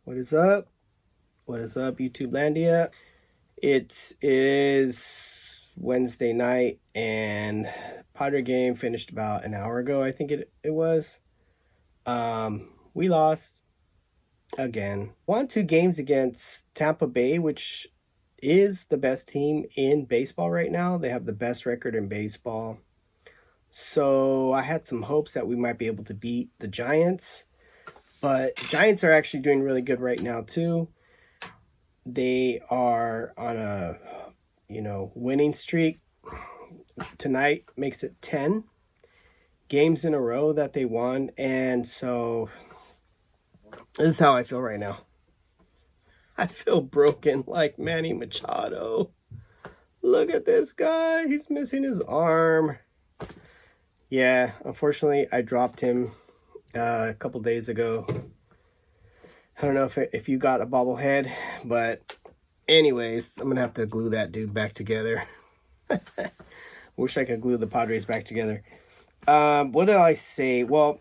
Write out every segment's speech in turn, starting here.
What is up? What is up, YouTube Landia? It is Wednesday night, and Padre game finished about an hour ago, I think it was. We lost again. Won 2 games against Tampa Bay, which is the best team in baseball right now. They have the best record in baseball. So I had some hopes that we might be able to beat the Giants, but the Giants are actually doing really good right now, too. They are on a winning streak. Tonight makes it 10 games in a row that they won, and so this is how I feel right now. I feel broken like Manny Machado. Look at this guy, he's missing his arm. Yeah, unfortunately I dropped him a couple days ago. I don't know if you got a bobblehead, but anyways, I'm gonna have to glue that dude back together. Wish I could glue the Padres back together. What did I say? Well,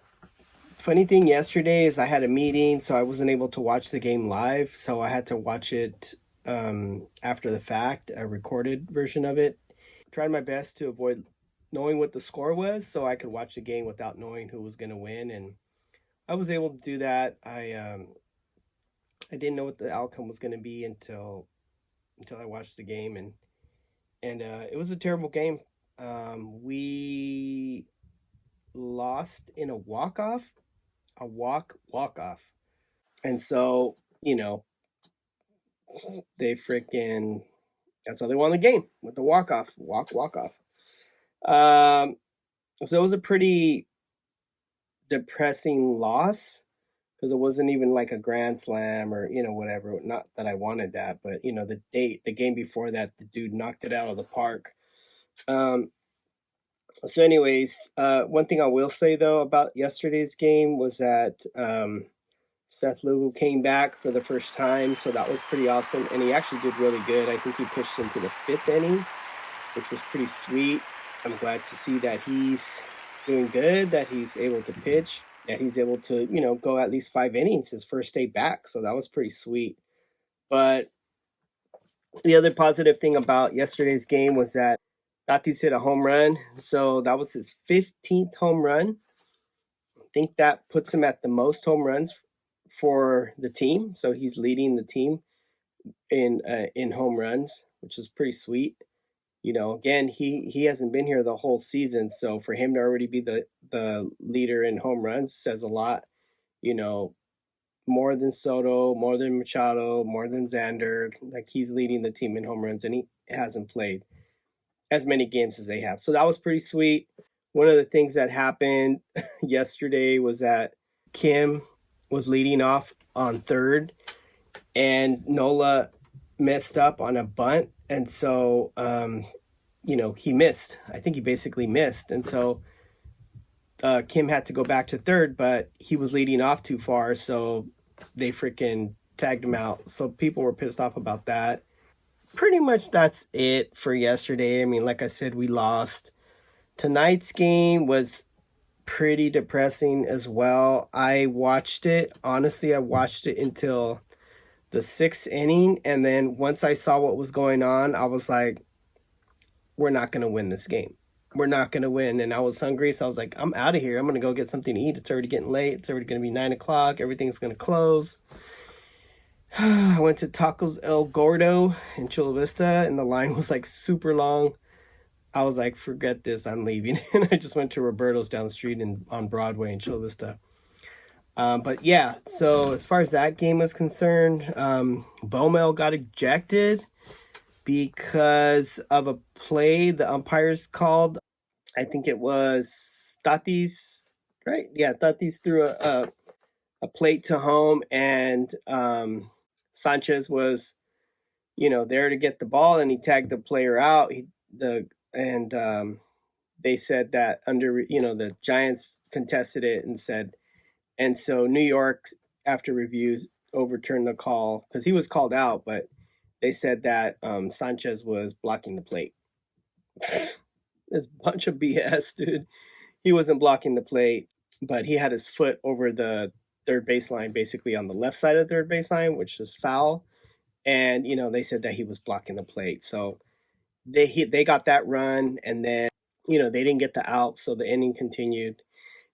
funny thing yesterday is I had a meeting, so I wasn't able to watch the game live. So I had to watch it after the fact, a recorded version of it. Tried my best to avoid knowing what the score was so I could watch the game without knowing who was going to win. And I was able to do that. I didn't know what the outcome was going to be until I watched the game, and it was a terrible game. We lost in a walk-off, walk-off. And so, they freaking, that's how they won the game, with the walk-off. So it was a pretty depressing loss because it wasn't even like a grand slam or, whatever. Not that I wanted that, but, the game before that, the dude knocked it out of the park. So anyways, one thing I will say, though, about yesterday's game was that Seth Lugo came back for the first time, so that was pretty awesome, and he actually did really good. I think he pitched into the 5th inning, which was pretty sweet. I'm glad to see that he's doing good, that he's able to pitch, that he's able to, go at least 5 innings his first day back, so that was pretty sweet. But the other positive thing about yesterday's game was that Tatis hit a home run, so that was his 15th home run. I think that puts him at the most home runs for the team, so he's leading the team in home runs, which is pretty sweet. Again, he hasn't been here the whole season, so for him to already be the leader in home runs says a lot. More than Soto, more than Machado, more than Xander. Like, he's leading the team in home runs, and he hasn't played as many games as they have. So that was pretty sweet. One of the things that happened yesterday was that Kim was leading off on third, and Nola messed up on a bunt, and so he missed. I think he basically missed, and so Kim had to go back to third, but he was leading off too far, so they freaking tagged him out. So people were pissed off about that. Pretty much that's it for yesterday. I mean, like I said, we lost. Tonight's game was pretty depressing as well. I watched it. Honestly, I watched it until the 6th inning, and then once I saw what was going on, I was like, we're not going to win this game. We're not going to win. And I was hungry, so I was like, I'm out of here. I'm going to go get something to eat. It's already getting late. It's already going to be 9 o'clock. Everything's going to close. I went to Tacos El Gordo in Chula Vista, and the line was like super long. I was like, forget this, I'm leaving. And I just went to Roberto's down the street on Broadway in Chula Vista. But yeah, so as far as that game was concerned, Bomel got ejected because of a play the umpires called. I think it was Tatis, right? Yeah, Tatis threw a plate to home, and Sanchez was, there to get the ball, and he tagged the player out. They said that the Giants contested it and said, and so New York, after reviews, overturned the call because he was called out, but they said that Sanchez was blocking the plate. This bunch of BS, dude. He wasn't blocking the plate, but he had his foot over the third baseline, basically on the left side of the third baseline, which is foul. And they said that he was blocking the plate. So they got that run, and then they didn't get the out, so the inning continued.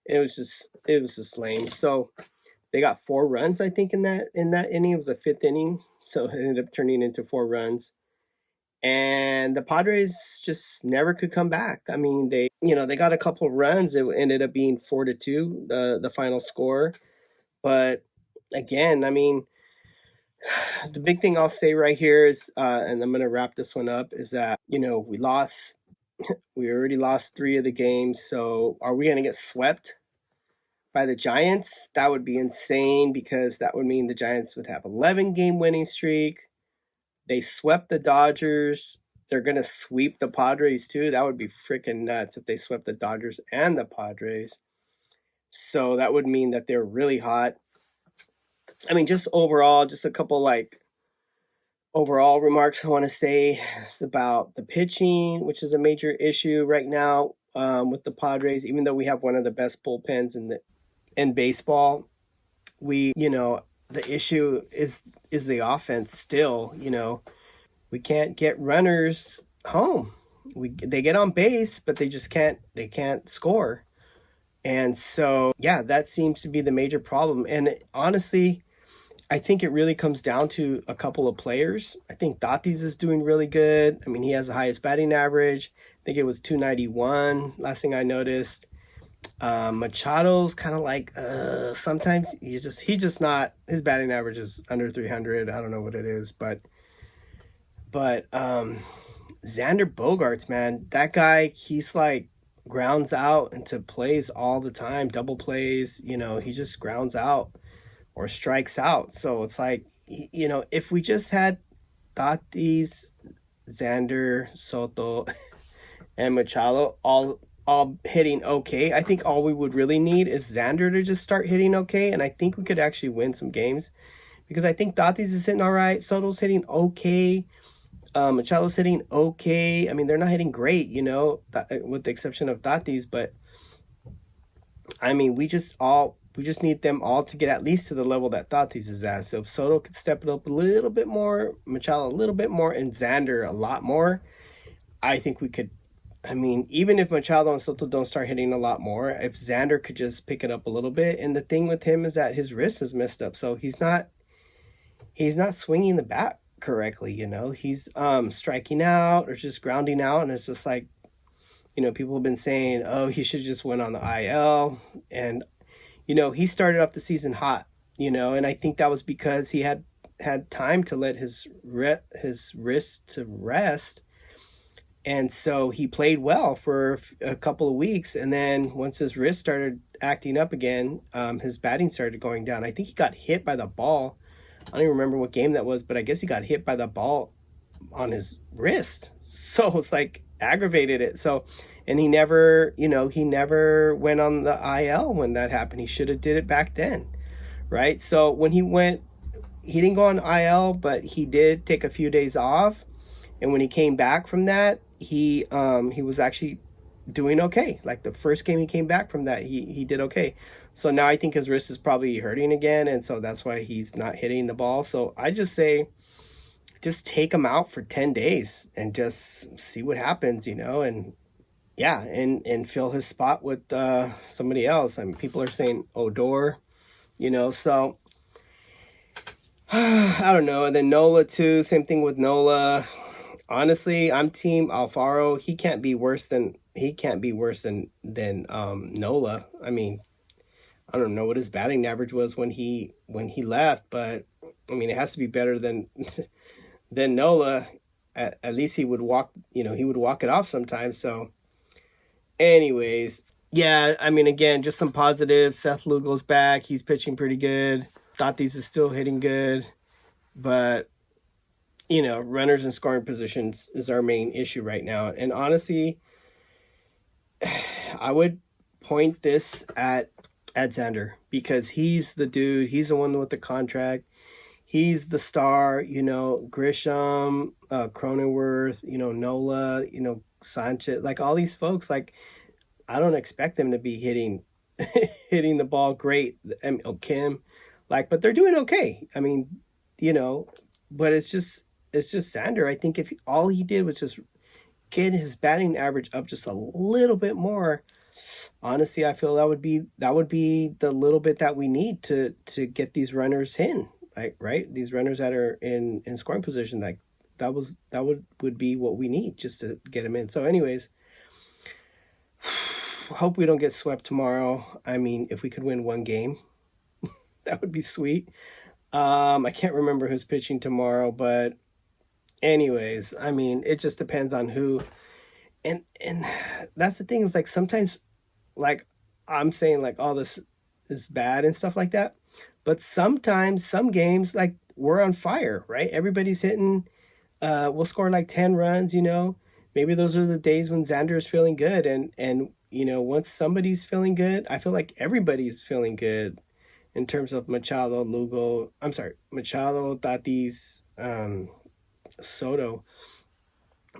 It was just lame. So they got 4 runs, I think, in that inning. It was a fifth inning, so it ended up turning into 4 runs. And the Padres just never could come back. I mean, they got a couple of runs. It ended up being 4-2, the final score. But again, I mean, the big thing I'll say right here is, and I'm going to wrap this one up, is that we lost. We already lost 3 of the games. So are we going to get swept by the Giants? That would be insane, because that would mean the Giants would have 11-game winning streak. They swept the Dodgers. They're going to sweep the Padres too. That would be freaking nuts if they swept the Dodgers and the Padres. So that would mean that they're really hot. I mean, just overall, just a couple overall remarks I want to say is about the pitching, which is a major issue right now with the Padres. Even though we have one of the best bullpens in baseball, the issue is the offense still. We can't get runners home. They get on base, but they can't score. And so, yeah, that seems to be the major problem. And honestly, I think it really comes down to a couple of players. I think Tatis is doing really good. I mean, he has the highest batting average. I think it was 291, last thing I noticed. Machado's kind of like, sometimes he's just not, his batting average is under 300. I don't know what it is, but Xander Bogaerts, man, that guy, he's like grounds out into plays all the time, double plays. He just grounds out or strikes out. So it's like, if we just had Tatis, Xander, Soto, and Machado all hitting okay, I think all we would really need is Xander to just start hitting okay, and I think we could actually win some games, because I think Tatis is hitting all right, Soto's hitting okay, Machado's hitting okay. I mean, they're not hitting great, with the exception of Tatis, but I mean, we just need them all to get at least to the level that Tatis is at. So if Soto could step it up a little bit more, Machado a little bit more, and Xander a lot more, I think we could. I mean, even if Machado and Soto don't start hitting a lot more, if Xander could just pick it up a little bit. And the thing with him is that his wrist is messed up, so he's not swinging the bat correctly. He's striking out or just grounding out, and it's just like, people have been saying, oh, he should just went on the IL. And he started off the season hot, and I think that was because he had time to let his wrist to rest. And so he played well for a couple of weeks. And then once his wrist started acting up again, his batting started going down. I think he got hit by the ball. I don't even remember what game that was, but I guess he got hit by the ball on his wrist. So it's like aggravated it. So, and he never went on the IL when that happened. He should have did it back then, right? So when he didn't go on IL, but he did take a few days off. And when he came back from that, he was actually doing okay. Like the first game he came back from that, he did okay. So now I think his wrist is probably hurting again, and so that's why he's not hitting the ball. So I just say, just take him out for 10 days and just see what happens, and yeah, and fill his spot with somebody else. I mean, people are saying Odor, so I don't know. And then Nola too, same thing with Nola. Honestly, I'm team Alfaro. He can't be worse than Nola. I mean, I don't know what his batting average was when he left, but I mean, it has to be better than Nola. At least he would walk it off sometimes. So anyways, yeah, I mean, again, just some positives. Seth Lugo's back. He's pitching pretty good. Tatis is still hitting good, but runners in scoring positions is our main issue right now. And honestly, I would point this at Xander, because he's the dude. He's the one with the contract. He's the star. Grisham, Cronenworth, Nola, Sanchez, like all these folks. Like, I don't expect them to be hitting hitting the ball great. I mean, Kim, like, but they're doing okay. I mean, but it's just Sander. I think if all he did was just get his batting average up just a little bit more, honestly, I feel that would be the little bit that we need to get these runners in, like, right? These runners that are in scoring position, like that would be what we need just to get them in. So, anyways, hope we don't get swept tomorrow. I mean, if we could win one game, that would be sweet. I can't remember who's pitching tomorrow, but anyways, I mean, it just depends on who. And that's the thing, is like sometimes, like, I'm saying like all this is bad and stuff like that, but sometimes some games, like, we're on fire, right? Everybody's hitting. We'll score like 10 runs. Maybe those are the days when Xander is feeling good, and once somebody's feeling good, I feel like everybody's feeling good in terms of Machado, Lugo. I'm sorry, Machado, Tatis, Soto.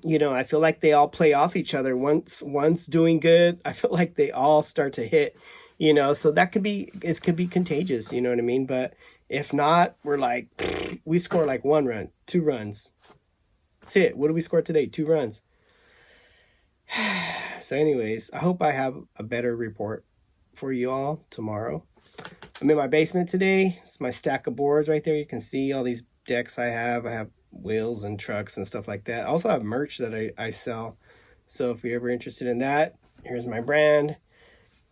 I feel like they all play off each other. Once one's doing good, I feel like they all start to hit. So it could be contagious. You know what I mean? But if not, we're like, we score like 1 run, 2 runs. That's it. What do we score today? 2 runs. So, anyways, I hope I have a better report for you all tomorrow. I'm in my basement today. It's my stack of boards right there. You can see all these decks I have. I have wheels and trucks and stuff like that. I also have merch that I sell. So if you're ever interested in that, here's my brand,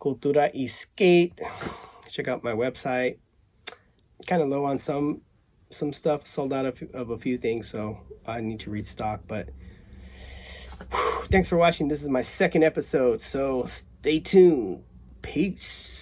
Cultura y Skate. Check out my website. Kind of low on some stuff. Sold out of a few things, so I need to restock. But thanks for watching. This is my second episode, so stay tuned. Peace.